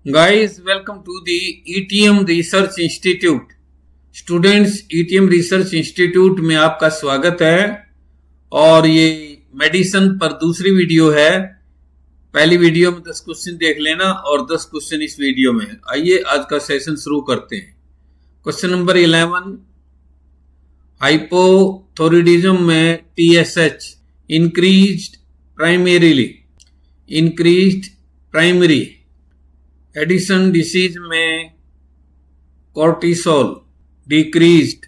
Guys, welcome to the ETM Research Institute. Students, ETM research institute में आपका स्वागत है और ये मेडिसिन पर दूसरी वीडियो है। पहली वीडियो में 10 क्वेश्चन देख लेना और 10 क्वेश्चन इस वीडियो में है। आइए आज का सेशन शुरू करते हैं। क्वेश्चन नंबर 11, हाइपोथायरायडिज्म में TSH increased primary Addison disease में कोर्टिसोल डिक्रीज्ड,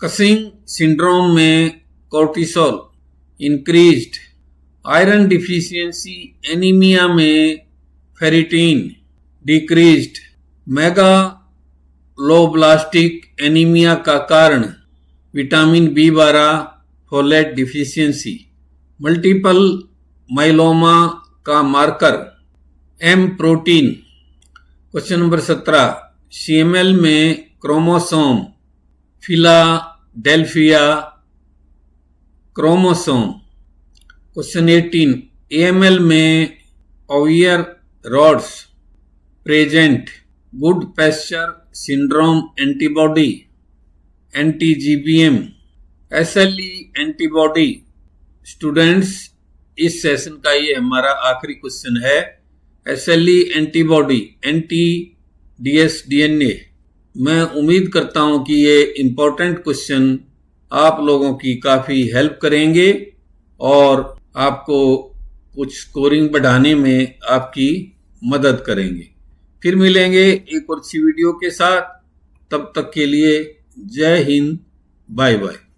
कसिंग सिंड्रोम में cortisol increased, iron deficiency anaemia में फेरिटिन डिक्रीज्ड, मेगालोब्लास्टिक एनीमिया का कारण vitamin B12 folate deficiency, multiple myeloma का marker M protein. Question number 17, CML में chromosome Philadelphia chromosome. Question 18, AML में Auer rods present, Goodpasture syndrome antibody anti-GBM, SLE antibody. Students, इस session का ये हमारा आखिरी क्वेश्चन है। SLE antibody anti dsDNA। मैं उम्मीद करता हूं कि ये इम्पोर्टेंट क्वेश्चन आप लोगों की काफ़ी हेल्प करेंगे और आपको कुछ स्कोरिंग बढ़ाने में आपकी मदद करेंगे। फिर मिलेंगे एक और अच्छी वीडियो के साथ। तब तक के लिए जय हिंद, बाय बाय।